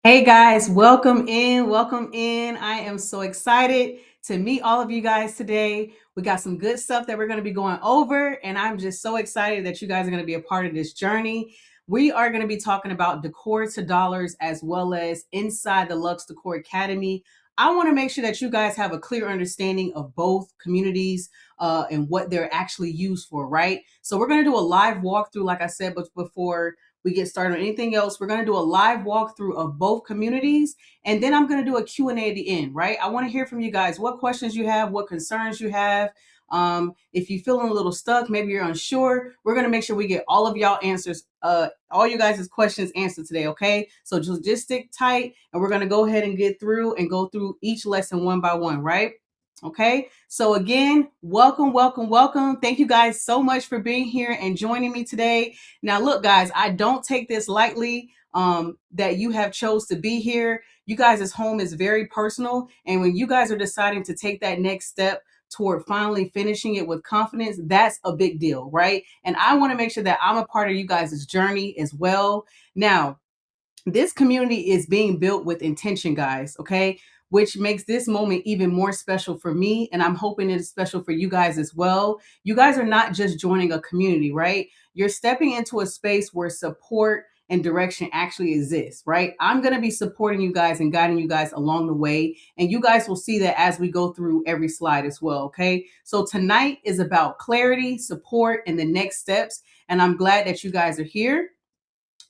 Hey guys, welcome in. Welcome in. I am so excited to meet all of you guys today. We got some good stuff that we're going to be going over, and I'm just so excited that you guys are going to be a part of this journey. We are going to be talking about decor to dollars as well as inside the Luxe Decor Academy. I want to make sure that you guys have a clear understanding of both communities and what they're actually used for, right? So we're going to do a live walkthrough, like I said, but before we get started on anything else, we're going to do a live walkthrough of both communities, and then I'm going to do a Q&A at the end, right? I want to hear from you guys what questions you have, what concerns you have. If you're feeling a little stuck, maybe you're unsure, we're going to make sure we get all of y'all answers, all you guys' questions answered today, okay? So just stick tight, and we're going to go ahead and get through and go through each lesson one by one, right? Okay, so again, welcome, welcome, welcome. Thank you guys so much for being here and joining me today. Now, look, guys, I don't take this lightly that you have chose to be here. You guys' home is very personal. And when you guys are deciding to take that next step toward finally finishing it with confidence, that's a big deal, right? And I want to make sure that I'm a part of you guys' journey as well. Now, this community is being built with intention, guys, okay? Which makes this moment even more special for me. And I'm hoping it's special for you guys as well. You guys are not just joining a community, right? You're stepping into a space where support and direction actually exists, right? I'm going to be supporting you guys and guiding you guys along the way. And you guys will see that as we go through every slide as well, okay? So tonight is about clarity, support, and the next steps. And I'm glad that you guys are here.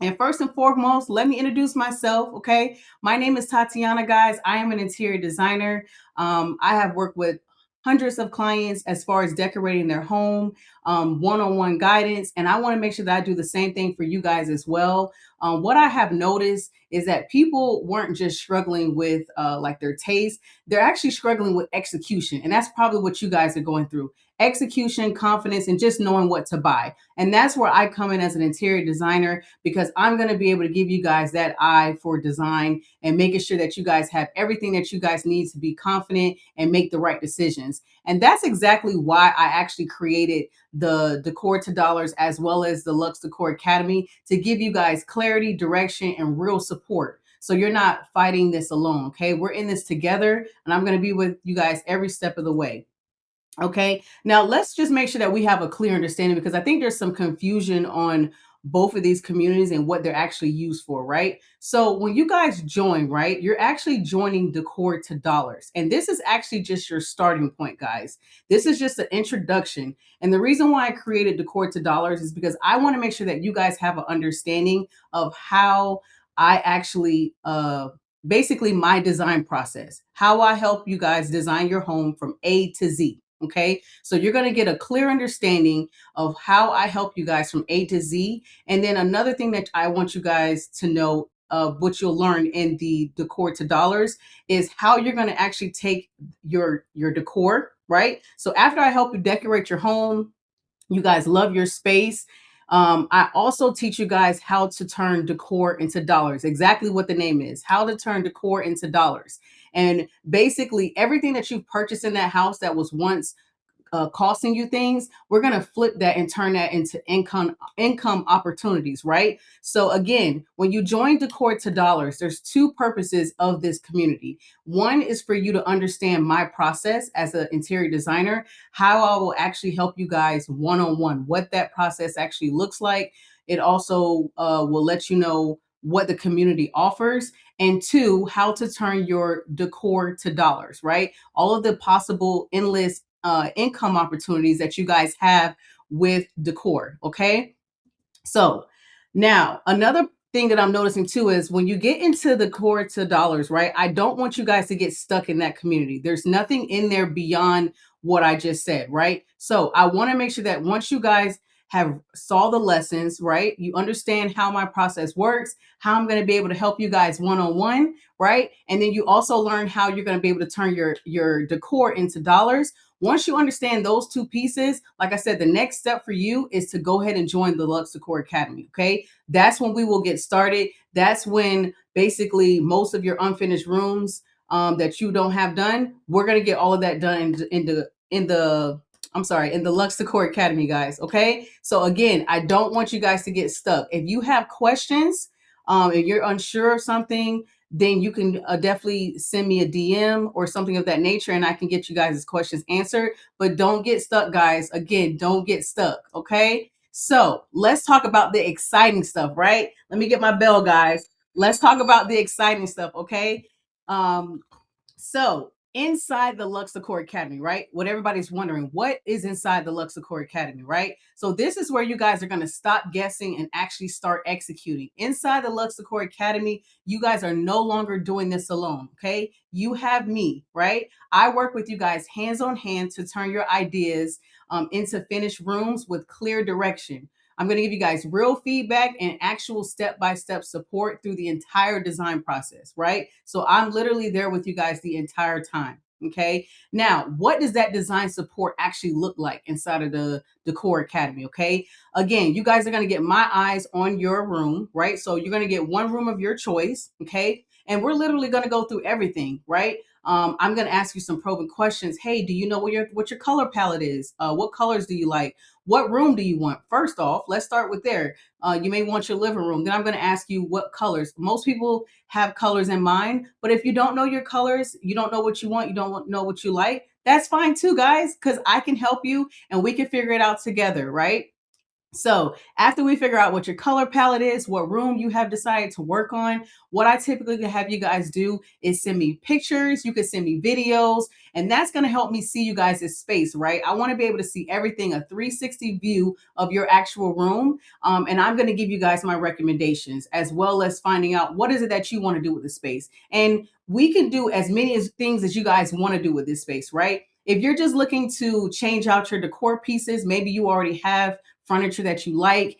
And first and foremost, let me introduce myself, okay? My name is Tatiana, guys. I am an interior designer. I have worked with hundreds of clients as far as decorating their home, one-on-one guidance, and I want to make sure that I do the same thing for you guys as well. What I have noticed is that people weren't just struggling with like their taste; they're actually struggling with execution, and that's probably what you guys are going through: execution, confidence, and just knowing what to buy. And that's where I come in as an interior designer, because I'm going to be able to give you guys that eye for design and making sure that you guys have everything that you guys need to be confident and make the right decisions. And that's exactly why I actually created the Decor to Dollars as well as the Luxe Decor Academy, to give you guys clarity, direction, and real support. So you're not fighting this alone, okay? We're in this together, and I'm going to be with you guys every step of the way. Okay, now let's just make sure that we have a clear understanding, because I think there's some confusion on both of these communities and what they're actually used for, right? So when you guys join, right, you're actually joining Decor to Dollars. And this is actually just your starting point, guys. This is just an introduction. And the reason why I created Decor to Dollars is because I want to make sure that you guys have an understanding of how I actually basically my design process, how I help you guys design your home from A to Z. Okay, so you're going to get a clear understanding of how I help you guys from A to Z. And then another thing that I want you guys to know, what you'll learn in the Decor to Dollars, is how you're going to actually take your decor, right? So after I help you decorate your home, you guys love your space. I also teach you guys how to turn decor into dollars, exactly what the name is, how to turn decor into dollars. And basically, everything that you've purchased in that house that was once costing you things, we're going to flip that and turn that into income opportunities, right? So again, when you join Decor to Dollars, there's two purposes of this community. One is for you to understand my process as an interior designer, how I will actually help you guys one-on-one, what that process actually looks like. It also will let you know what the community offers, and two, how to turn your decor to dollars, right? All of the possible endless income opportunities that you guys have with decor. Okay. So now another thing that I'm noticing too is when you get into the decor to dollars, right? I don't want you guys to get stuck in that community. There's nothing in there beyond what I just said, right? So I want to make sure that once you guys have saw the lessons, right? You understand how my process works, how I'm going to be able to help you guys one-on-one, right? And then you also learn how you're going to be able to turn your decor into dollars. Once you understand those two pieces, like I said, the next step for you is to go ahead and join the Luxe Decor Academy. Okay. That's when we will get started. That's when basically most of your unfinished rooms that you don't have done, we're going to get all of that done in the Luxe Decor Academy, guys. Okay. So again, I don't want you guys to get stuck. If you have questions, if you're unsure of something, then you can definitely send me a DM or something of that nature, and I can get you guys' questions answered. But don't get stuck, guys. Again, don't get stuck. Okay. So let's talk about the exciting stuff, right? Let me get my bell, guys. Let's talk about the exciting stuff. Okay. Um, so inside the Luxe Decor Academy, right? What everybody's wondering, what is inside the Luxe Decor Academy, right? So this is where you guys are going to stop guessing and actually start executing. Inside the Luxe Decor Academy, you guys are no longer doing this alone, okay? You have me, right? I work with you guys hands on hand to turn your ideas into finished rooms with clear direction. I'm going to give you guys real feedback and actual step-by-step support through the entire design process, right? So I'm literally there with you guys the entire time. Okay. Now, what does that design support actually look like inside of the Decor Academy? Okay. Again, you guys are going to get my eyes on your room, right? So you're going to get one room of your choice. Okay. And we're literally going to go through everything, right? I'm going to ask you some probing questions. Hey, do you know what your color palette is? What colors do you like? What room do you want? First off, let's start with there. You may want your living room. Then I'm going to ask you what colors. Most people have colors in mind, but if you don't know your colors, you don't know what you want, you don't know what you like, that's fine too, guys, because I can help you and we can figure it out together, right? So after we figure out what your color palette is, what room you have decided to work on, what I typically have you guys do is send me pictures. You can send me videos, and that's going to help me see you guys' space, right? I want to be able to see everything, a 360 view of your actual room. And I'm going to give you guys my recommendations as well as finding out what is it that you want to do with the space. And we can do as many things as you guys want to do with this space, right? If you're just looking to change out your decor pieces, maybe you already have furniture that you like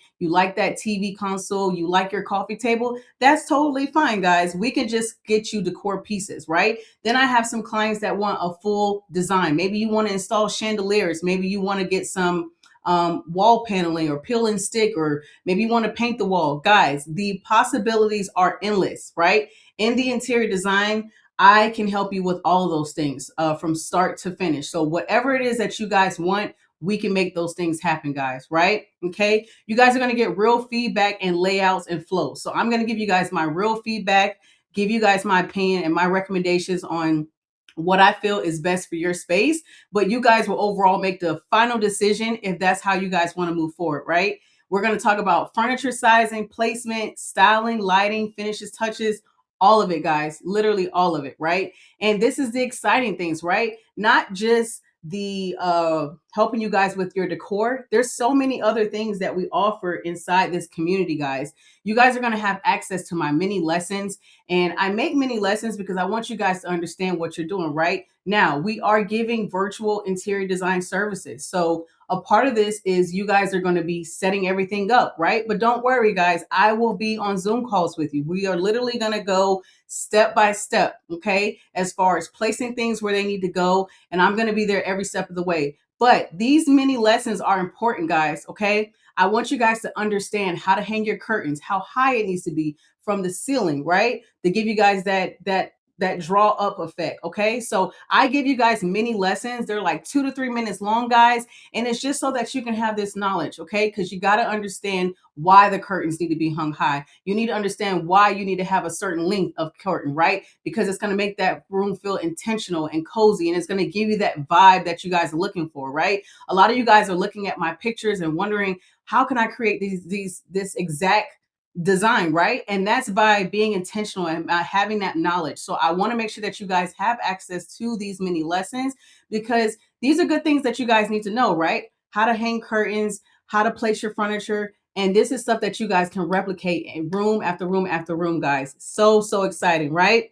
that TV console, you like your coffee table, that's totally fine, guys. We can just get you decor pieces, right? Then I have some clients that want a full design. Maybe you want to install chandeliers, maybe you want to get some wall paneling or peel and stick, or maybe you want to paint the wall. Guys, the possibilities are endless, right? In the interior design, I can help you with all of those things from start to finish. So whatever it is that you guys want, we can make those things happen, guys, right? Okay. You guys are going to get real feedback and layouts and flow. So I'm going to give you guys my real feedback, give you guys my opinion and my recommendations on what I feel is best for your space. But you guys will overall make the final decision if that's how you guys want to move forward, right? We're going to talk about furniture sizing, placement, styling, lighting, finishes, touches, all of it, guys, literally all of it, right? And this is the exciting things, right? Not just the helping you guys with your decor. There's so many other things that we offer inside this community, guys. You guys are going to have access to my mini lessons, and I make mini lessons because I want you guys to understand what you're doing. Right now, we are giving virtual interior design services. So a part of this is you guys are going to be setting everything up, right? But don't worry, guys, I will be on Zoom calls with you. We are literally going to go step by step, okay, as far as placing things where they need to go, and I'm going to be there every step of the way. But these mini lessons are important, guys, okay? I want you guys to understand how to hang your curtains, how high it needs to be from the ceiling, right? To give you guys that draw up effect, okay? So I give you guys mini lessons. They're like 2 to 3 minutes long, guys, and it's just so that you can have this knowledge, okay? Because you got to understand why the curtains need to be hung high. You need to understand why you need to have a certain length of curtain, right? Because it's going to make that room feel intentional and cozy, and it's going to give you that vibe that you guys are looking for, right? A lot of you guys are looking at my pictures and wondering, how can I create this exact design, right? And that's by being intentional and by having that knowledge. So I want to make sure that you guys have access to these mini lessons, because these are good things that you guys need to know, right? How to hang curtains, how to place your furniture. And this is stuff that you guys can replicate in room after room after room, guys. So exciting, right?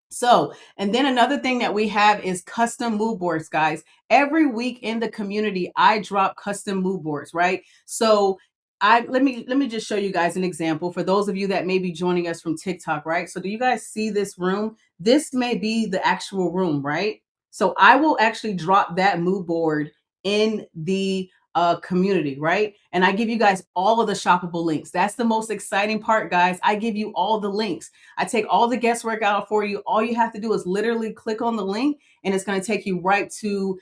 So, and then another thing that we have is custom mood boards, guys. Every week in the community, I drop custom mood boards, right? So let me just show you guys an example for those of you that may be joining us from TikTok, right? So do you guys see this room? This may be the actual room, right? So I will actually drop that mood board in the community, right? And I give you guys all of the shoppable links. That's the most exciting part, guys. I give you all the links. I take all the guesswork out for you. All you have to do is literally click on the link, and it's going to take you right to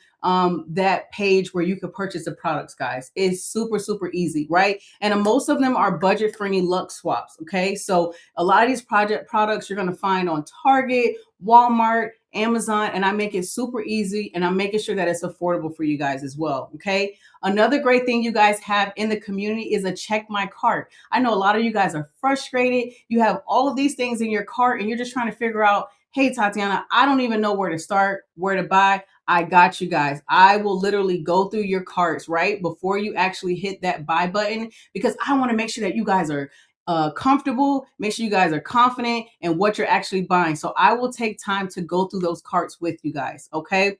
that page where you can purchase the products, guys. It's super, super easy, right? And most of them are budget friendly Luxe swaps. Okay. So a lot of these project products you're going to find on Target, Walmart, Amazon, and I make it super easy, and I'm making sure that it's affordable for you guys as well. Okay. Another great thing you guys have in the community is a check my cart. I know a lot of you guys are frustrated. You have all of these things in your cart and you're just trying to figure out, hey, Tatiana, I don't even know where to start, where to buy. I got you guys. I will literally go through your carts right before you actually hit that buy button, because I want to make sure that you guys are comfortable, make sure you guys are confident in what you're actually buying. So I will take time to go through those carts with you guys. Okay.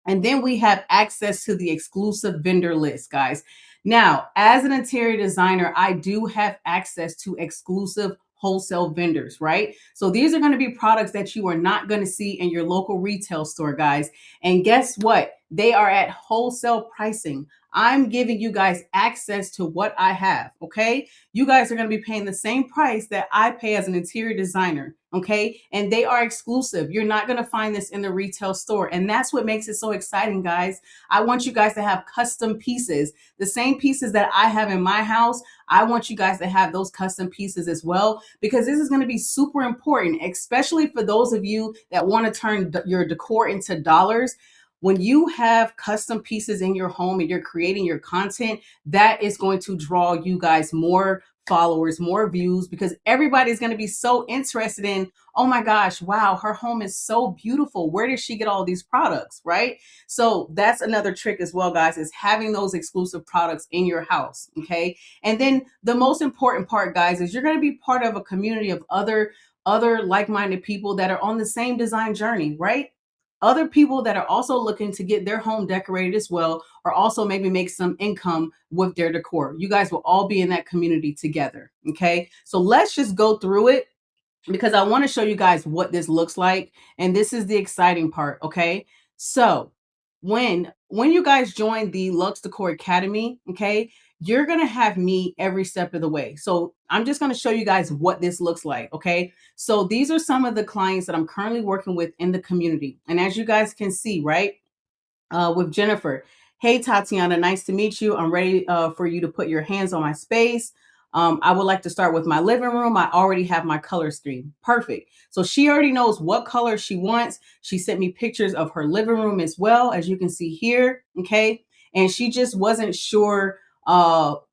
And then we have access to the exclusive vendor list, guys. Now, as an interior designer, I do have access to exclusive wholesale vendors, right? So these are going to be products that you are not going to see in your local retail store, guys. And guess what? They are at wholesale pricing. I'm giving you guys access to what I have, okay? You guys are going to be paying the same price that I pay as an interior designer, okay? And they are exclusive. You're not going to find this in the retail store. And that's what makes it so exciting, guys. I want you guys to have custom pieces, the same pieces that I have in my house. I want you guys to have those custom pieces as well, because this is going to be super important, especially for those of you that want to turn your decor into dollars. When you have custom pieces in your home and you're creating your content, that is going to draw you guys more followers, more views, because everybody's going to be so interested in, oh my gosh, wow, her home is so beautiful. Where did she get all these products, right? So that's another trick as well, guys, is having those exclusive products in your house, okay? And then the most important part, guys, is you're going to be part of a community of other like-minded people that are on the same design journey, right? Other people that are also looking to get their home decorated as well, or also maybe make some income with their decor. You guys will all be in that community together. Okay. So let's just go through it, because I want to show you guys what this looks like. And this is the exciting part. Okay. So when you guys join the Luxe Decor Academy, okay, you're gonna have me every step of the way. So I'm just gonna show you guys what this looks like. Okay. So these are some of the clients that I'm currently working with in the community. And as you guys can see, right? With Jennifer. Hey, Tatiana, nice to meet you. I'm ready for you to put your hands on my space. I would like to start with my living room. I already have my color scheme. Perfect. So she already knows what color she wants. She sent me pictures of her living room as well, as you can see here. Okay. And she just wasn't sure.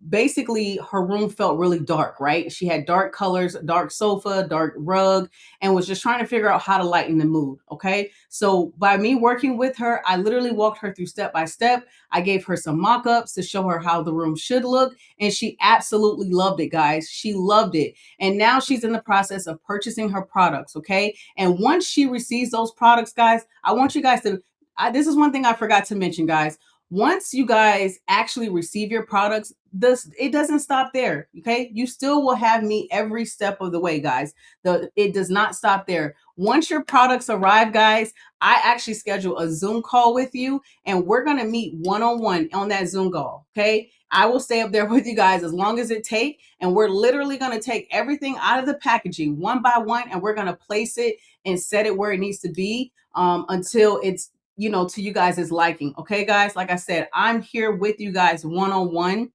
Basically, her room felt really dark, right? She had dark colors, dark sofa, dark rug, and was just trying to figure out how to lighten the mood. Okay. So by me working with her, I literally walked her through step by step. I gave her some mock-ups to show her how the room should look. And she absolutely loved it, guys. She loved it. And now she's in the process of purchasing her products. Okay. And once she receives those products, guys, I want you guys to, this is one thing I forgot to mention, guys. Once you guys actually receive your products, this it doesn't stop there. Okay. You still will have me every step of the way, guys. It does not stop there. Once your products arrive, guys, I actually schedule a Zoom call with you, and we're going to meet one-on-one on that Zoom call. Okay. I will stay up there with you guys as long as it takes. And we're literally going to take everything out of the packaging one by one, and we're going to place it and set it where it needs to be until it's, to you guys' liking. Okay, guys, like I said, I'm here with you guys one-on-one.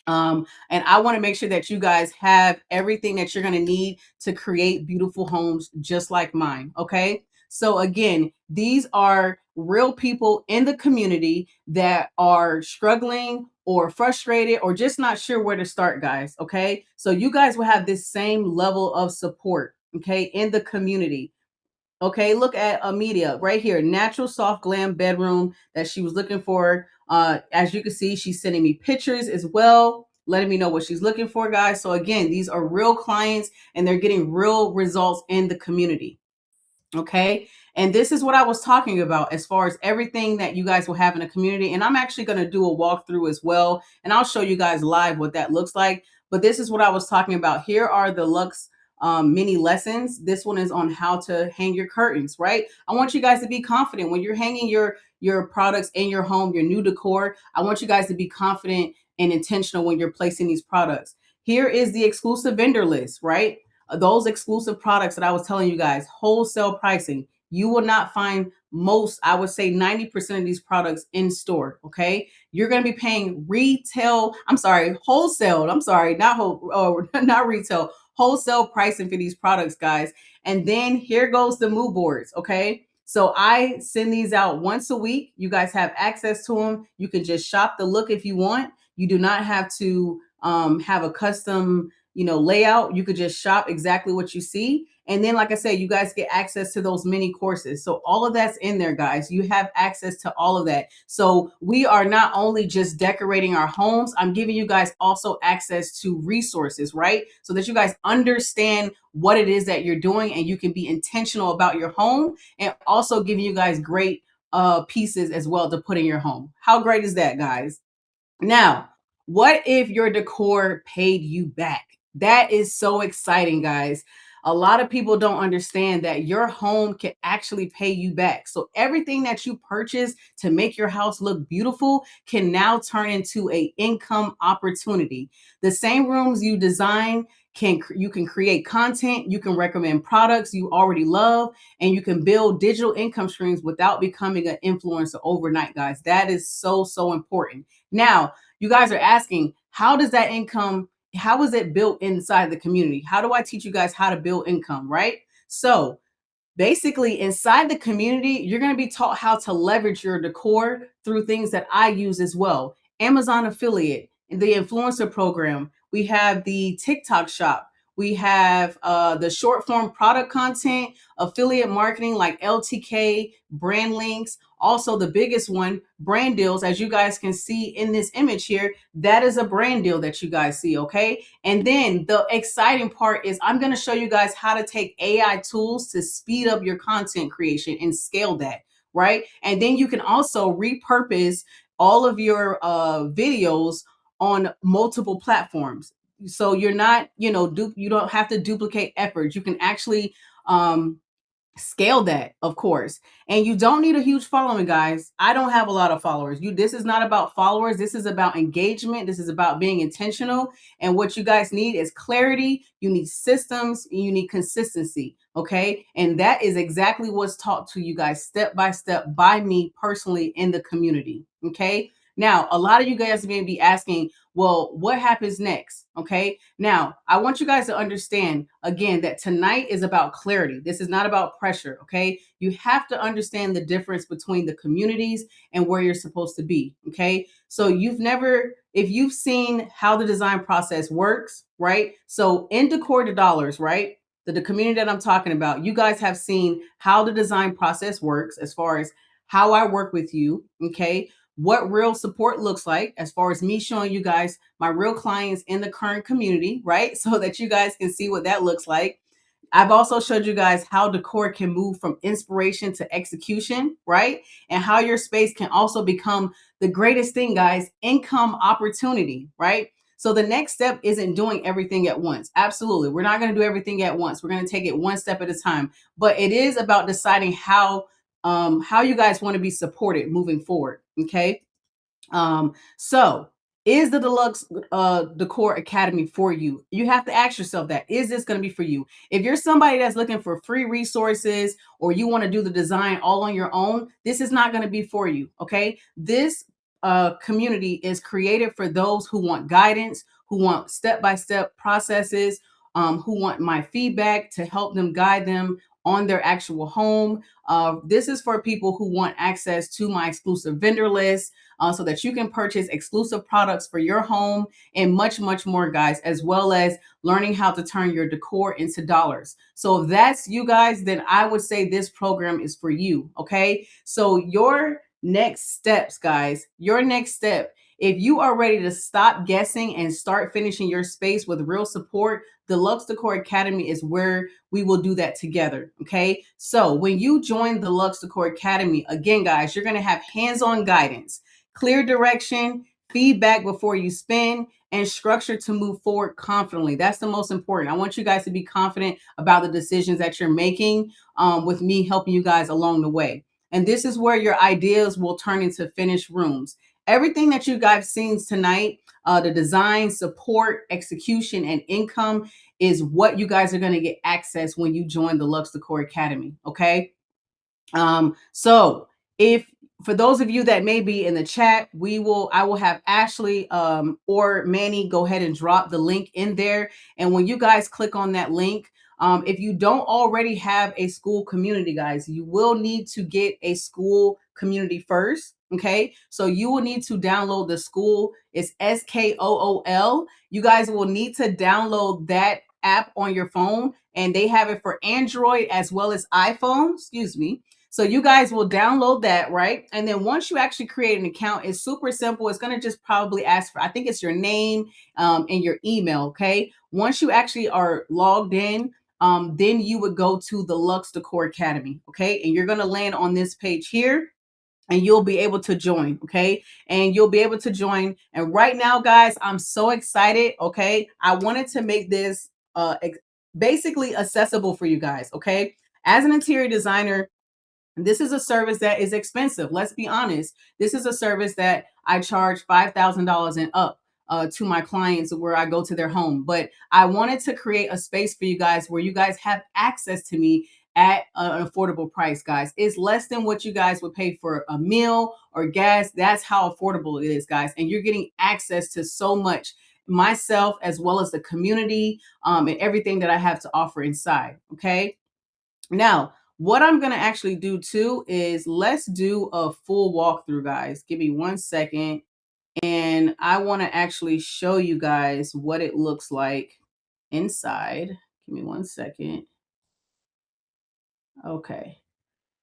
And I want to make sure that you guys have everything that you're going to need to create beautiful homes just like mine. Okay. So again, these are real people in the community that are struggling or frustrated or just not sure where to start, guys. Okay. So you guys will have this same level of support, okay, in the community. Okay, look at Amelia right here, natural soft glam bedroom that she was looking for. As you can see, she's sending me pictures as well, letting me know what she's looking for, guys. So again, these are real clients and they're getting real results in the community. Okay. And this is what I was talking about as far as everything that you guys will have in a community. And I'm actually going to do a walkthrough as well. And I'll show you guys live what that looks like. But this is what I was talking about. Here are the Luxe mini lessons. This one is on how to hang your curtains, right? I want you guys to be confident when you're hanging your products in your home, your new decor. I want you guys to be confident and intentional when you're placing these products. Here is the exclusive vendor list, right? Those exclusive products that I was telling you guys, wholesale pricing. You will not find most, I would say 90% of these products in store. Okay. You're going to be paying wholesale. I'm sorry, not retail, wholesale pricing for these products, guys. And then here goes the mood boards. Okay. So I send these out once a week. You guys have access to them. You can just shop the look if you want. You do not have to have a custom, layout. You could just shop exactly what you see. And then, like I said, you guys get access to those mini courses. So all of that's in there, guys. You have access to all of that. So we are not only just decorating our homes, I'm giving you guys also access to resources, right? So that you guys understand what it is that you're doing and you can be intentional about your home, and also giving you guys great pieces as well to put in your home. How great is that, guys? Now, what if your decor paid you back? That is so exciting, guys. A lot of people don't understand that your home can actually pay you back. So everything that you purchase to make your house look beautiful can now turn into a income opportunity. The same rooms you design, you can create content, you can recommend products you already love, and you can build digital income streams without becoming an influencer overnight, guys. That is so important. Now, you guys are asking, how does that income, how is it built inside the community? How do I teach you guys how to build income, right? So basically, inside the community, you're going to be taught how to leverage your decor through things that I use as well. Amazon affiliate, the influencer program. We have the TikTok shop. We have the short form product content, affiliate marketing like LTK, brand links. Also, the biggest one, brand deals, as you guys can see in this image here, that is a brand deal that you guys see, okay? And then the exciting part is I'm going to show you guys how to take AI tools to speed up your content creation and scale that, right? And then you can also repurpose all of your videos on multiple platforms. So you're not, you don't have to duplicate efforts. You can actually scale that, of course. And you don't need a huge following, guys. I don't have a lot of followers. This is not about followers. This is about engagement. This is about being intentional. And what you guys need is clarity. You need systems, and you need consistency. Okay. And that is exactly what's taught to you guys step by step by me personally in the community. Okay. Now, a lot of you guys may be asking, well, what happens next? Okay. Now, I want you guys to understand again that tonight is about clarity. This is not about pressure. Okay. You have to understand the difference between the communities and where you're supposed to be. Okay. So if you've seen how the design process works, right? So in Decor to Dollars, right? The community that I'm talking about, you guys have seen how the design process works as far as how I work with you. Okay. What real support looks like as far as me showing you guys my real clients in the current community, right? So that you guys can see what that looks like. I've also showed you guys how decor can move from inspiration to execution, right? And how your space can also become the greatest thing, guys, income opportunity, right? So the next step isn't doing everything at once. Absolutely. We're not going to do everything at once. We're going to take it one step at a time, but it is about deciding how you guys want to be supported moving forward. Okay. So is the Deluxe Decor Academy for you? You have to ask yourself that. Is this going to be for you? If you're somebody that's looking for free resources or you want to do the design all on your own, this is not going to be for you. Okay. This community is created for those who want guidance, who want step-by-step processes, who want my feedback to help them guide them on their actual home. This is for people who want access to my exclusive vendor list so that you can purchase exclusive products for your home and much more, guys, as well as learning how to turn your decor into dollars. So if that's you guys, then I would say this program is for you. Okay. So your next steps, guys, your next step, if you are ready to stop guessing and start finishing your space with real support, the Luxe Decor Academy is where we will do that together. Okay. So when you join the Luxe Decor Academy, again, guys, you're going to have hands-on guidance, clear direction, feedback before you spend, and structure to move forward confidently. That's the most important. I want you guys to be confident about the decisions that you're making, with me helping you guys along the way. And this is where your ideas will turn into finished rooms. Everything that you guys seen tonight, the design, support, execution, and income is what you guys are going to get access when you join the Luxe Decor Academy. Okay. So if for those of you that may be in the chat, I will have Ashley or Manny go ahead and drop the link in there. And when you guys click on that link, if you don't already have a school community, guys, you will need to get a school community first. Okay, so you will need to download the school. It's SKOOL. You guys will need to download that app on your phone, and they have it for Android as well as iPhone. Excuse me. So you guys will download that, right? And then once you actually create an account, it's super simple. It's going to just probably ask for, I think it's your name and your email. Okay. Once you actually are logged in, then you would go to the Luxe Decor Academy. Okay. And you're going to land on this page here, and you'll be able to join. Okay. And you'll be able to join. And right now, guys, I'm so excited. Okay. I wanted to make this basically accessible for you guys. Okay. As an interior designer, this is a service that is expensive. Let's be honest. This is a service that I charge $5,000 and up to my clients where I go to their home. But I wanted to create a space for you guys where you guys have access to me at an affordable price, guys. It's less than what you guys would pay for a meal or gas. That's how affordable it is, guys. And you're getting access to so much, myself as well as the community, and everything that I have to offer inside. Okay. Now, what I'm going to actually do too is let's do a full walkthrough, guys. Give me 1 second. And I want to actually show you guys what it looks like inside. Give me 1 second. Okay.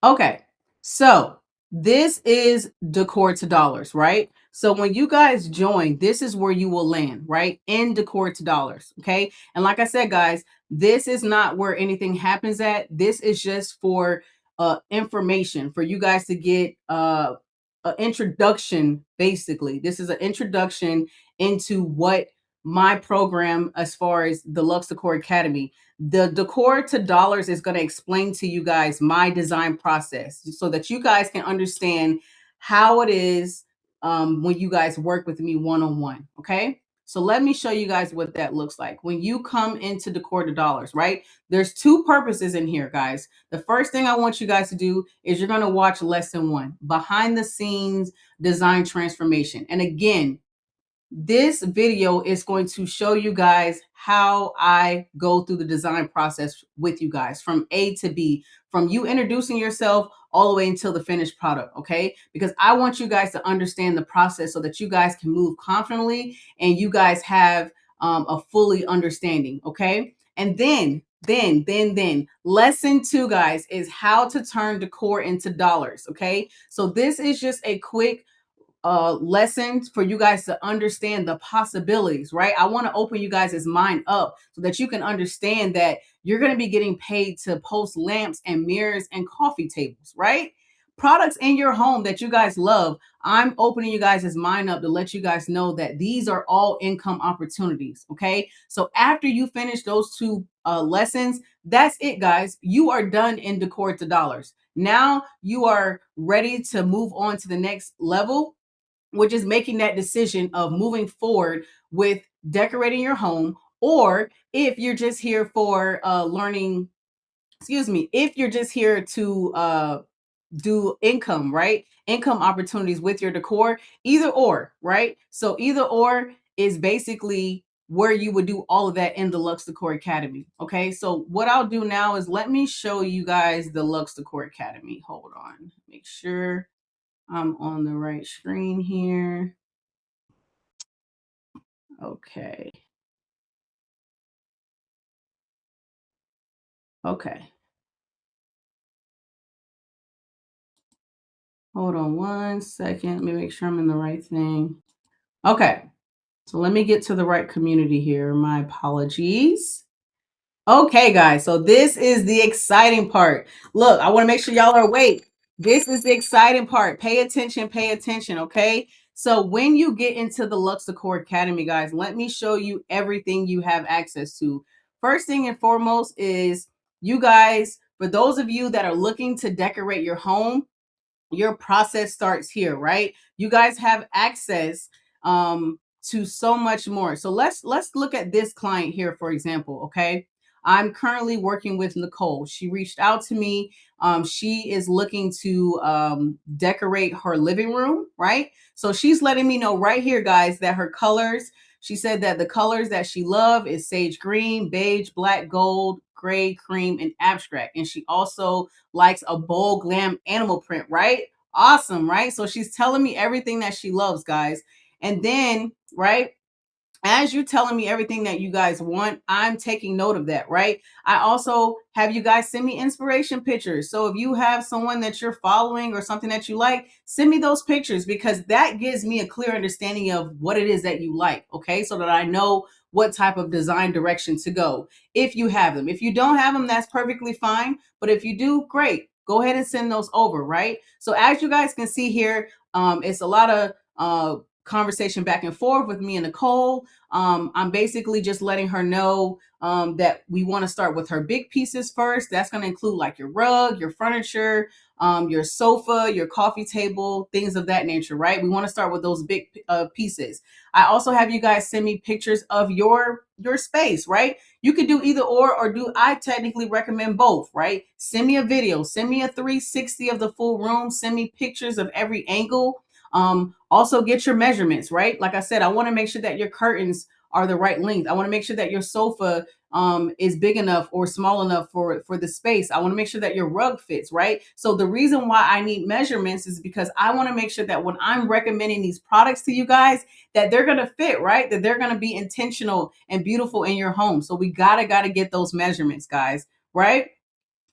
Okay. So this is Decor to Dollars, right? So when you guys join, this is where you will land, right? In Decor to Dollars. Okay. And like I said, guys, this is not where anything happens at. This is just for information for you guys to get an introduction. Basically, this is an introduction into what my program, as far as the Luxe Decor Academy, the Decor to Dollars, is going to explain to you guys my design process so that you guys can understand how it is when you guys work with me one-on-one. Okay. So let me show you guys what that looks like. When you come into Decor to Dollars, right? There's two purposes in here, guys. The first thing I want you guys to do is you're going to watch lesson 1, behind the scenes design transformation. And again, this video is going to show you guys how I go through the design process with you guys from A to B, from you introducing yourself all the way until the finished product. Okay. Because I want you guys to understand the process so that you guys can move confidently and you guys have a fully understanding. Okay. And then lesson 2, guys, is how to turn decor into dollars. Okay. So this is just a quick lessons for you guys to understand the possibilities, right? I want to open you guys' mind up so that you can understand that you're going to be getting paid to post lamps and mirrors and coffee tables, right? Products in your home that you guys love. I'm opening you guys' mind up to let you guys know that these are all income opportunities. Okay. So after you finish those 2 lessons, that's it, guys. You are done in Decor to Dollars. Now you are ready to move on to the next level, which is making that decision of moving forward with decorating your home. Or if you're just here for learning, excuse me, if you're just here to do income, right? Income opportunities with your decor, either or, right? So either or is basically where you would do all of that in the Luxe Decor Academy. Okay. So what I'll do now is let me show you guys the Luxe Decor Academy. Hold on. Make sure I'm on the right screen here. Okay. Okay. Hold on 1 second. Let me make sure I'm in the right thing. Okay. So let me get to the right community here. My apologies. Okay, guys. So this is the exciting part. Look, I want to make sure y'all are awake. This is the exciting part. Pay attention. Pay attention. Okay. So when you get into the Luxe Decor Academy, guys, let me show you everything you have access to. First thing and foremost is you guys, for those of you that are looking to decorate your home, your process starts here, right? You guys have access to so much more. So let's look at this client here, for example. Okay, I'm currently working with Nicole. She reached out to me. She is looking to decorate her living room, right? So she's letting me know right here, guys, that her colors. She said that the colors that she loves is sage green, beige, black, gold, gray, cream, and abstract. And she also likes a bold glam animal print, right? Awesome, right? So she's telling me everything that she loves, guys. And then, right, as you're telling me everything that you guys want, I'm taking note of that, right? I also have you guys send me inspiration pictures. So if you have someone that you're following or something that you like, send me those pictures because that gives me a clear understanding of what it is that you like, okay? So that I know what type of design direction to go if you have them. If you don't have them, that's perfectly fine. But if you do, great. Go ahead and send those over, right? So as you guys can see here, it's a lot of conversation back and forth with me and Nicole. I'm basically just letting her know that we want to start with her big pieces first. That's going to include like your rug, your furniture, your sofa, your coffee table, things of that nature, right? We want to start with those big pieces. I also have you guys send me pictures of your space, right? You could do either or do I technically recommend both, right? Send me a video, send me a 360 of the full room, send me pictures of every angle. Also get your measurements, right? Like I said, I want to make sure that your curtains are the right length. I want to make sure that your sofa is big enough or small enough for the space. I want to make sure that your rug fits, right? So the reason why I need measurements is because I want to make sure that when I'm recommending these products to you guys, that they're going to fit, right? That they're going to be intentional and beautiful in your home. So we gotta get those measurements, guys, right?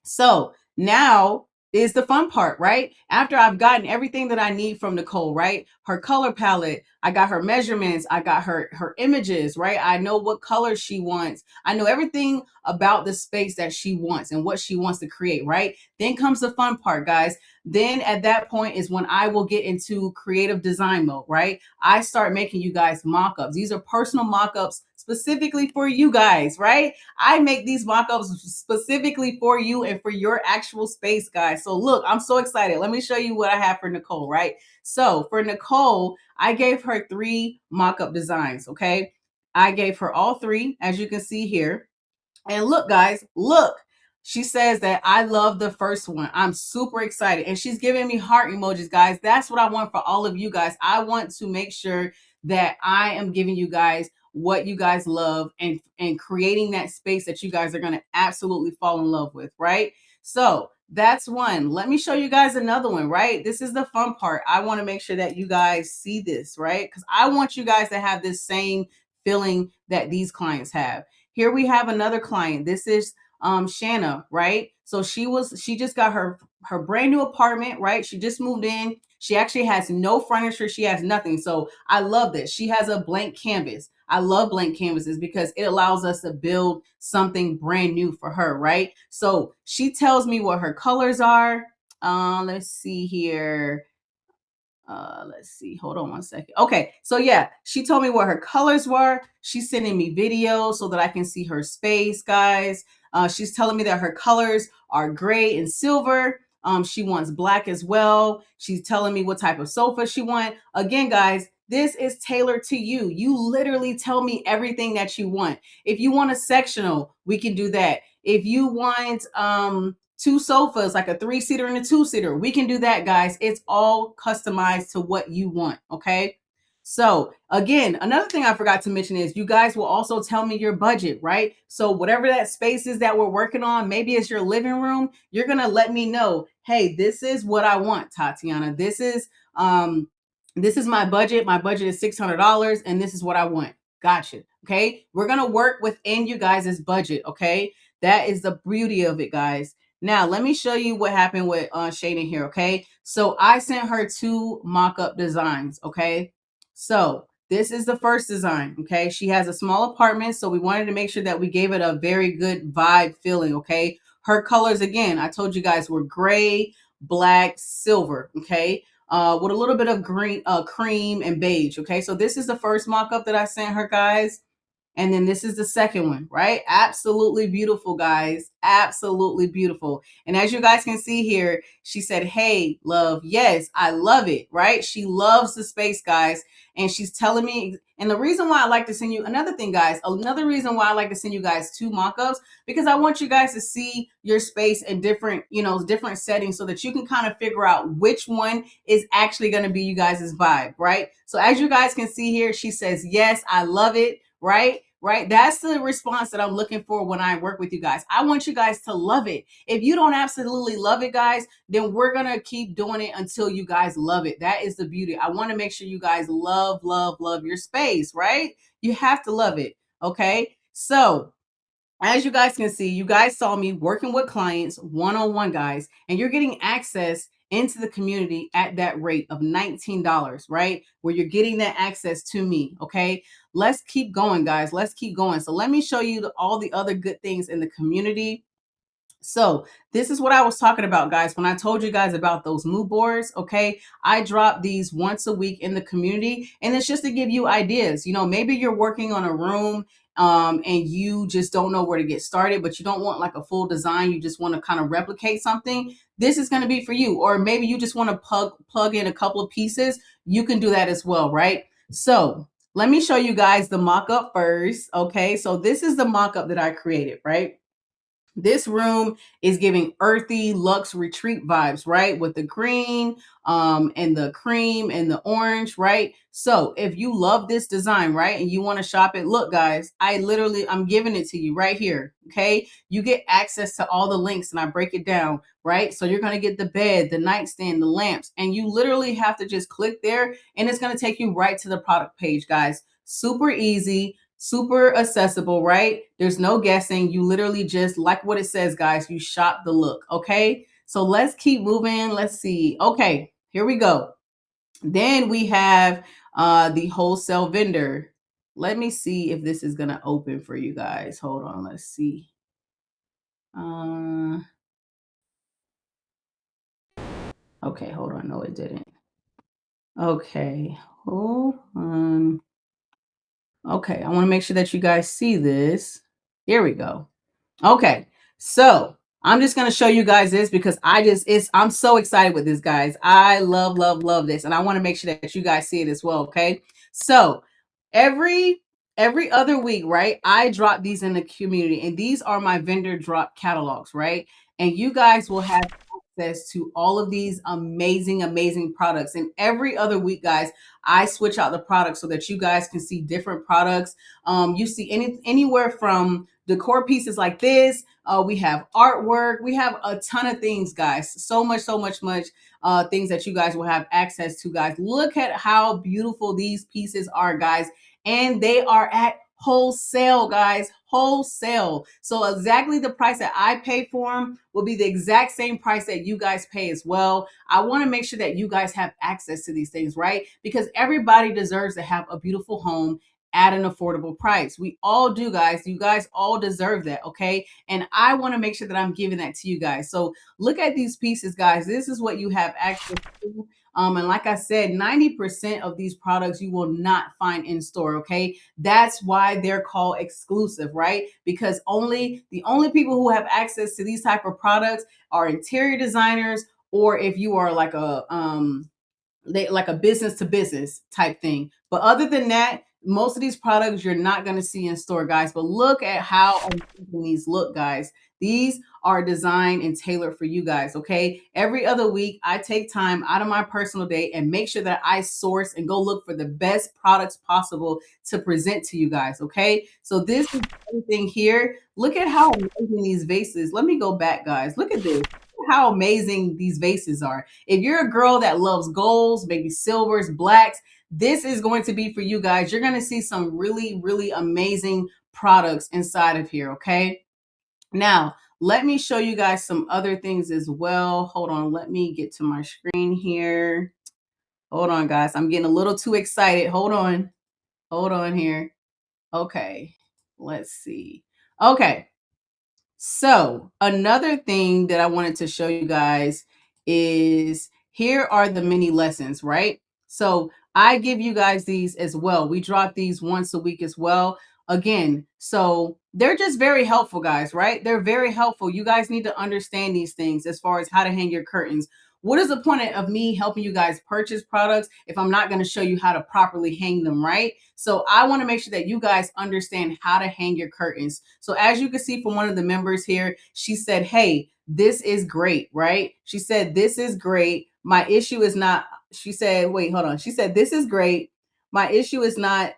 So now is the fun part, right? After I've gotten everything that I need from Nicole, right? Her color palette, I got her measurements, I got her images, right? I know what colors she wants. I know everything about the space that she wants and what she wants to create, right? Then comes the fun part, guys. Then at that point is when I will get into creative design mode, right? I start making you guys mock-ups. These are personal mock-ups specifically for you guys, right? I make these mock-ups specifically for you and for your actual space, guys. So look, I'm so excited. Let me show you what I have for Nicole, right? So for Nicole, I gave her 3 mock-up designs, okay? I gave her all 3, as you can see here. And look, guys, look. She says that I love the first one. I'm super excited. And she's giving me heart emojis, guys. That's what I want for all of you guys. I want to make sure that I am giving you guys what you guys love and creating that space that you guys are going to absolutely fall in love with, right? So that's one. Let me show you guys another one, right? This is the fun part. I want to make sure that you guys see this, right? Because I want you guys to have this same feeling that these clients have. Here we have another client. This is Shanna, right? So she just got her brand new apartment, right? She just moved in. She actually has no furniture. She has nothing. So I love this. She has a blank canvas. I love blank canvases because it allows us to build something brand new for her, right? So she tells me what her colors are. Let's see here. Let's see, hold on one second. Okay, so yeah, she told me what her colors were. She's sending me videos so that I can see her space, guys. She's telling me that her colors are gray and silver. She wants black as well. She's telling me what type of sofa she wants. Again, guys, this is tailored to you. You literally tell me everything that you want. If you want a sectional, we can do that. If you want 2 sofas, like a 3-seater and a 2-seater. We can do that, guys. It's all customized to what you want, okay? So again, another thing I forgot to mention is you guys will also tell me your budget, right? So whatever that space is that we're working on, maybe it's your living room, you're going to let me know, hey, this is what I want, Tatiana. This is my budget. My budget is $600 and this is what I want. Gotcha. Okay. We're going to work within you guys' budget. Okay. That is the beauty of it, guys. Now, let me show you what happened with Shayna here, okay? So I sent her 2 mock-up designs, okay? So this is the first design, okay? She has a small apartment, so we wanted to make sure that we gave it a very good vibe feeling, okay? Her colors, again, I told you guys, were gray, black, silver, okay? with a little bit of green, cream and beige. Okay, so this is the first mock-up that I sent her, guys. And then this is the second one, right? Absolutely beautiful, guys. Absolutely beautiful. And as you guys can see here, she said, "Hey, love, yes, I love it," right? She loves the space, guys. And she's telling me, and the reason why I like to send you another thing, guys, another reason why I like to send you guys two mock-ups, because I want you guys to see your space in different, different settings so that you can kind of figure out which one is actually going to be you guys' vibe, right? So as you guys can see here, she says, "Yes, I love it," right? Right? That's the response that I'm looking for when I work with you guys. I want you guys to love it. If you don't absolutely love it, guys, then we're going to keep doing it until you guys love it. That is the beauty. I want to make sure you guys love, love, love your space, right? You have to love it. Okay. So, as you guys can see, you guys saw me working with clients one-on-one, guys, and you're getting access into the community at that rate of $19, right? Where you're getting that access to me. Okay. Let's keep going, guys. Let's keep going. So let me show you all the other good things in the community. So this is what I was talking about, guys, when I told you guys about those mood boards. Okay, I drop these once a week in the community, and it's just to give you ideas. Maybe you're working on a room, and you just don't know where to get started, but you don't want like a full design. You just want to kind of replicate something. This is going to be for you. Or maybe you just want to plug in a couple of pieces. You can do that as well, right? So let me show you guys the mock-up first. Okay, so this is the mock-up that I created, right? This room is giving earthy luxe retreat vibes, right? With the green, and the cream and the orange, right? So if you love this design, right, and you want to shop it, look, guys, I'm giving it to you right here. Okay, you get access to all the links, and I break it down, right? So you're going to get the bed, the nightstand, the lamps, and you literally have to just click there, and it's going to take you right to the product page, guys. Super easy, super accessible, right? There's no guessing. You literally just, like what it says, guys, you shop the look. Okay, so let's keep moving. Let's see. Okay, here we go. Then we have the wholesale vendor. Let me see if this is going to open for you guys. Hold on. Let's see. uh okay, hold on. No, it didn't. Okay, hold on. Okay, I want to make sure that you guys see this. Here we go. Okay. So I'm just gonna show you guys this because I'm so excited with this, guys. I love, love, love this. And I want to make sure that you guys see it as well. Okay. So every every other week, right? I drop these in the community, and these are my vendor drop catalogs, right? And you guys will have access to all of these amazing, amazing products. And every other week, guys, I switch out the products so that you guys can see different products. You see anywhere from decor pieces like this. We have artwork. We have a ton of things, guys. So much, so much, much things that you guys will have access to, guys. Look at how beautiful these pieces are, guys. And they are at wholesale, guys. Wholesale. So exactly the price that I pay for them will be the exact same price that you guys pay as well. I want to make sure that you guys have access to these things, right? Because everybody deserves to have a beautiful home at an affordable price. We all do, guys. You guys all deserve that, okay? And I want to make sure that I'm giving that to you guys. So look at these pieces, guys. This is what you have access to. And like I said, 90% of these products you will not find in store, okay? That's why they're called exclusive, right? Because the only people who have access to these type of products are interior designers, or if you are like a business to business type thing. But other than that, most of these products you're not going to see in store, guys. But look at how amazing these look, guys. These are designed and tailored for you guys. Okay, every other week I take time out of my personal day and make sure that I source and go look for the best products possible to present to you guys. Okay, so this is everything here. Look at how amazing these vases. Let me go back, guys. Look at this. How amazing these vases are. If you're a girl that loves golds, maybe silvers, blacks, this is going to be for you guys. You're going to see some really, really amazing products inside of here. Okay. Now, let me show you guys some other things as well. Hold on. Let me get to my screen here. Hold on, guys. I'm getting a little too excited. Hold on. Hold on here. Okay. Let's see. Okay. So another thing that I wanted to show you guys is here are the mini lessons, right? So I give you guys these as well. We drop these once a week as well. Again, so they're just very helpful, guys, right? They're very helpful. You guys need to understand these things as far as how to hang your curtains. What is the point of me helping you guys purchase products if I'm not going to show you how to properly hang them, right? So I want to make sure that you guys understand how to hang your curtains. So as you can see from one of the members here, she said, hey, this is great, right? She said, this is great. My issue is not, she said, wait, hold on. She said, this is great. My issue is not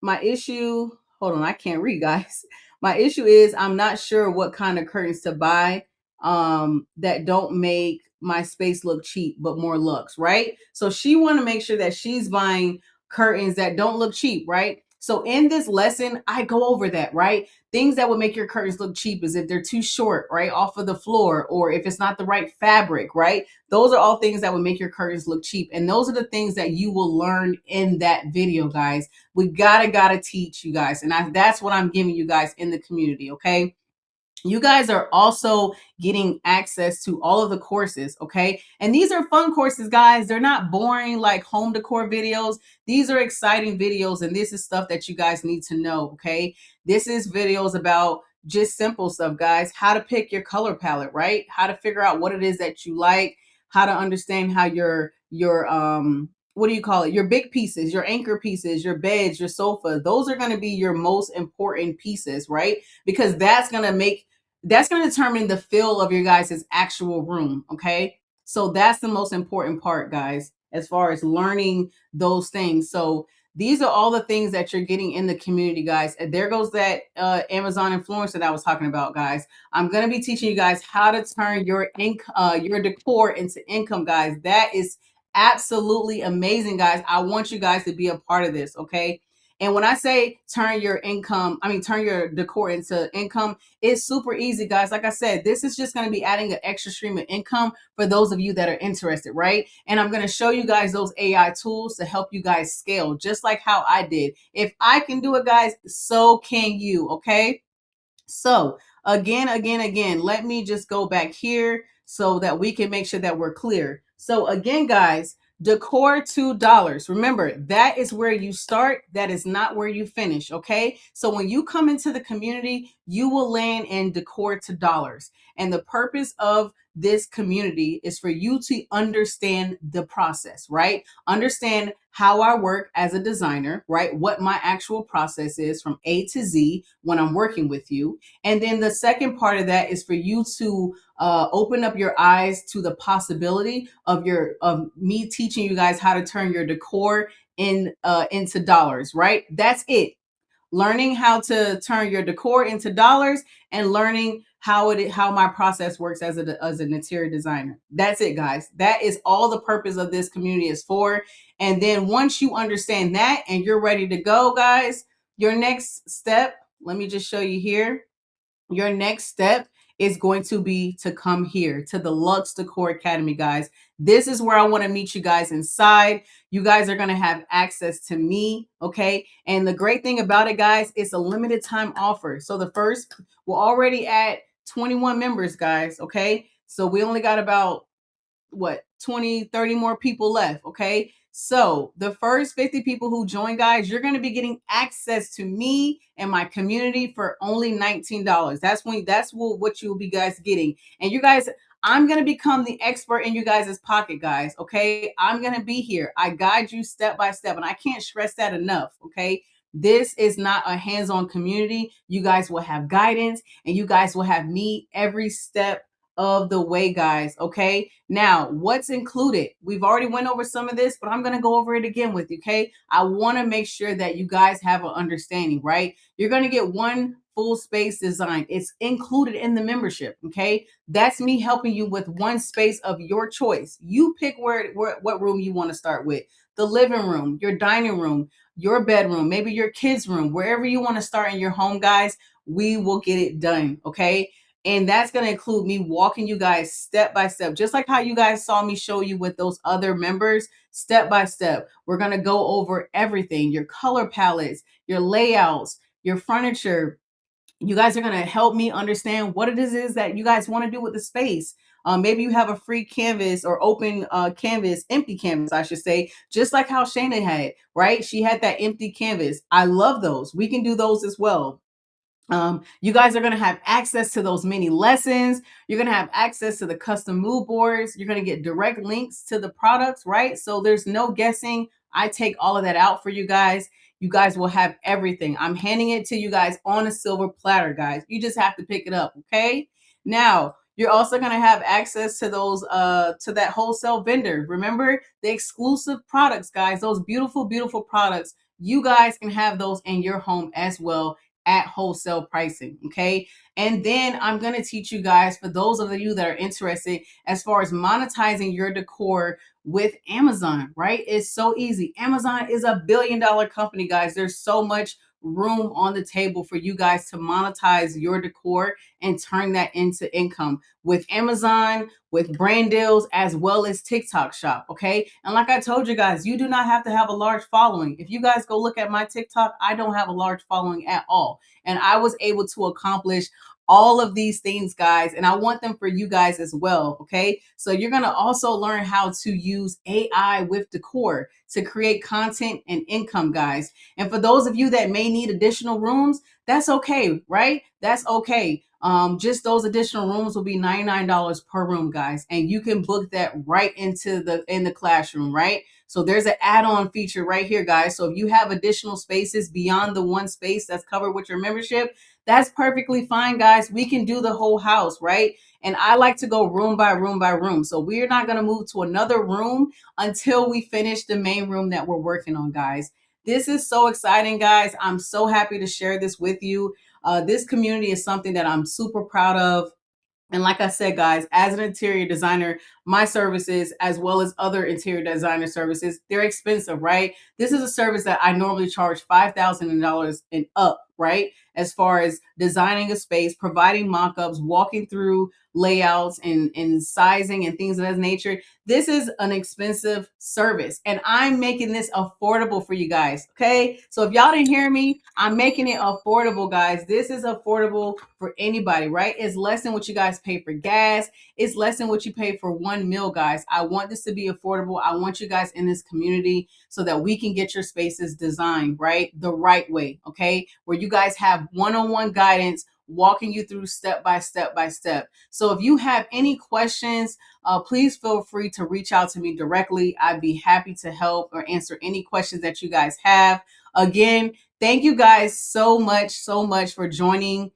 my issue, hold on, I can't read, guys. My issue is I'm not sure what kind of curtains to buy that don't make my space look cheap but more looks, right? So she want to make sure that she's buying curtains that don't look cheap, right? So in this lesson, I go over that, right? Things that would make your curtains look cheap is if they're too short, right, off of the floor, or if it's not the right fabric, right? Those are all things that would make your curtains look cheap. And those are the things that you will learn in that video, guys. We gotta teach you guys, and that's what I'm giving you guys in the community. Okay, you guys are also getting access to all of the courses, okay? And these are fun courses, guys. They're not boring like home decor videos. These are exciting videos, and this is stuff that you guys need to know, okay? This is videos about just simple stuff, guys. How to pick your color palette, right? How to figure out what it is that you like, how to understand how your what do you call it? Your big pieces, your anchor pieces, your beds, your sofa, those are going to be your most important pieces, right? Because that's going to determine the feel of your guys' actual room. Okay. So that's the most important part, guys, as far as learning those things. So these are all the things that you're getting in the community, guys. And there goes that Amazon influencer that I was talking about, guys. I'm going to be teaching you guys how to turn your decor into income, guys. That is absolutely amazing, guys. I want you guys to be a part of this. Okay. And when I say turn your decor into income, it's super easy, guys. Like I said, this is just going to be adding an extra stream of income for those of you that are interested, right? And I'm going to show you guys those AI tools to help you guys scale, just like how I did. If I can do it, guys, so can you, okay? So again, let me just go back here so that we can make sure that we're clear. So again, guys, decor $2. Remember, that is where you start. That is not where you finish. Okay. So when you come into the community, you will land in decor $2. And the purpose of this community is for you to understand the process, right? Understand how I work as a designer, right? What my actual process is from A to Z when I'm working with you. And then the second part of that is for you to open up your eyes to the possibility of me teaching you guys how to turn your decor into dollars, right? That's it. Learning how to turn your decor into dollars and learning how my process works as an interior designer. That's it, guys. That is all the purpose of this community is for. And then once you understand that and you're ready to go, guys, your next step, let me just show you here. Your next step is going to be to come here to the Luxe Decor Academy, guys. This is where I want to meet you guys inside. You guys are going to have access to me, okay? And the great thing about it, guys, it's a limited time offer. So we're already at 21 members, guys, okay? So we only got about 20, 30 more people left, okay? So the first 50 people who join, guys, you're going to be getting access to me and my community for only $19. That's what you'll be guys getting. And you guys, I'm going to become the expert in you guys' pocket, guys, okay? I'm going to be here. I guide you step by step, and I can't stress that enough, okay? This is not a hands-on community. You guys will have guidance, and you guys will have me every step of the way, guys. Okay. Now, what's included? We've already went over some of this, but I'm going to go over it again with you. Okay. I want to make sure that you guys have an understanding, right? You're going to get one full space design. It's included in the membership. Okay. That's me helping you with one space of your choice. You pick what room you want to start with. The living room, your dining room, your bedroom, maybe your kids' room, wherever you want to start in your home, guys, we will get it done. Okay. And that's going to include me walking you guys step by step, just like how you guys saw me show you with those other members, step by step. We're going to go over everything, your color palettes, your layouts, your furniture. You guys are going to help me understand what it is that you guys want to do with the space. Maybe you have a free canvas or open canvas, empty canvas, I should say, just like how Shayna had, right? She had that empty canvas. I love those. We can do those as well. You guys are going to have access to those mini lessons. You're going to have access to the custom mood boards. You're going to get direct links to the products, right? So there's no guessing. I take all of that out for you guys. You guys will have everything. I'm handing it to you guys on a silver platter, guys. You just have to pick it up, okay? Now, you're also going to have access to those to that wholesale vendor. Remember the exclusive products, guys. Those beautiful, beautiful products. You guys can have those in your home as well at wholesale pricing. Okay. And then I'm going to teach you guys, for those of you that are interested, as far as monetizing your decor with Amazon, right? It's so easy. Amazon is $1 billion company, guys. There's so much room on the table for you guys to monetize your decor and turn that into income with Amazon, with brand deals, as well as TikTok shop. Okay. And like I told you guys, you do not have to have a large following. If you guys go look at my TikTok, I don't have a large following at all. And I was able to accomplish all of these things, guys, and I want them for you guys as well. Okay. So you're going to also learn how to use AI with decor to create content and income, guys. And for those of you that may need additional rooms, that's okay, right? That's okay. Just those additional rooms will be $99 per room, guys, and you can book that right into the classroom, right? So there's an add-on feature right here, guys. So if you have additional spaces beyond the one space that's covered with your membership, that's perfectly fine, guys. We can do the whole house, right? And I like to go room by room by room. So we're not going to move to another room until we finish the main room that we're working on, guys. This is so exciting, guys. I'm so happy to share this with you. This community is something that I'm super proud of. And like I said, guys, as an interior designer, my services, as well as other interior designer services, they're expensive, right? This is a service that I normally charge $5,000 and up, right? As far as designing a space, providing mock-ups, walking through layouts and sizing and things of that nature. This is an expensive service, and I'm making this affordable for you guys, okay? So if y'all didn't hear me, I'm making it affordable, guys. This is affordable for anybody, right? It's less than what you guys pay for gas. It's less than what you pay for one meal, guys. I want this to be affordable. I want you guys in this community so that we can get your spaces designed, right? The right way, okay? Where you guys have one-on-one guidance, walking you through step by step by step. So if you have any questions, please feel free to reach out to me directly. I'd be happy to help or answer any questions that you guys have. Again, thank you guys so much for joining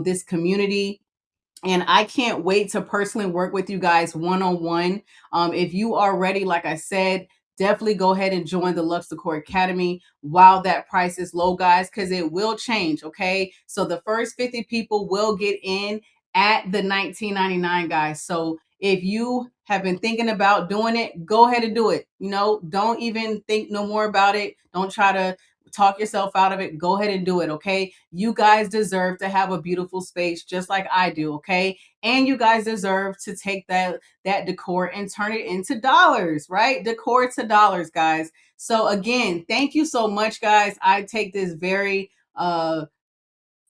this community. And I can't wait to personally work with you guys one-on-one. If you are ready, like I said, definitely go ahead and join the Luxe Decor Academy while that price is low, guys, because it will change, okay? So the first 50 people will get in at the $19.99, guys. So if you have been thinking about doing it, go ahead and do it. You know, don't even think no more about it. Don't try to talk yourself out of it. Go ahead and do it, okay? You guys deserve to have a beautiful space just like I do, okay? And you guys deserve to take that decor and turn it into dollars, right? Decor to dollars, guys. So again, thank you so much, guys. I take this very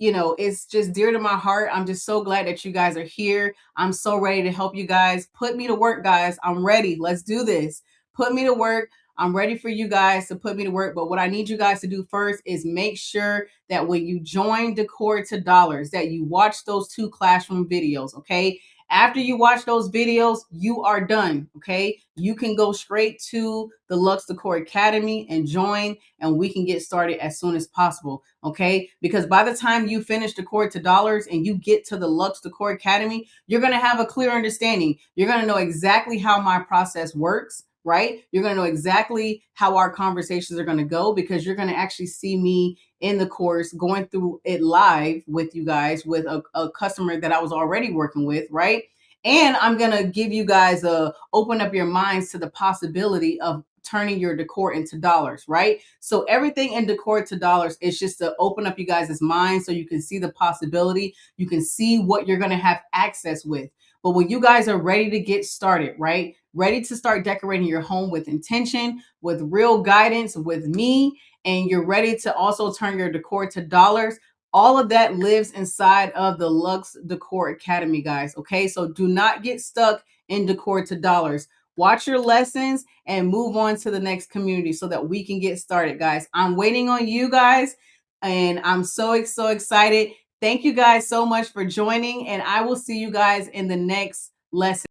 it's just dear to my heart. I'm just so glad that you guys are here. I'm so ready to help you guys. Put me to work, guys. I'm ready. Let's do this. Put me to work. I'm ready for you guys to put me to work. But what I need you guys to do first is make sure that when you join Decor to Dollars, that you watch those 2 classroom videos, okay? After you watch those videos, you are done, okay? You can go straight to the Luxe Decor Academy and join, and we can get started as soon as possible, okay? Because by the time you finish Decor to Dollars and you get to the Luxe Decor Academy, you're going to have a clear understanding. You're going to know exactly how my process works, right? You're going to know exactly how our conversations are going to go, because you're going to actually see me in the course going through it live with you guys, with a customer that I was already working with, right? And I'm going to give you guys open up your minds to the possibility of turning your decor into dollars, right? So everything in Decor to Dollars is just to open up you guys' minds so you can see the possibility. You can see what you're going to have access with. But when you guys are ready to get started, right? Ready to start decorating your home with intention, with real guidance with me, and you're ready to also turn your decor to dollars, All of that lives inside of the Luxe Decor Academy, guys. Okay, so do not get stuck in decor to dollars. Watch your lessons and move on to the next community so that we can get started, guys. I'm waiting on you guys, and I'm so excited. Thank you guys so much for joining, and I will see you guys in the next lesson.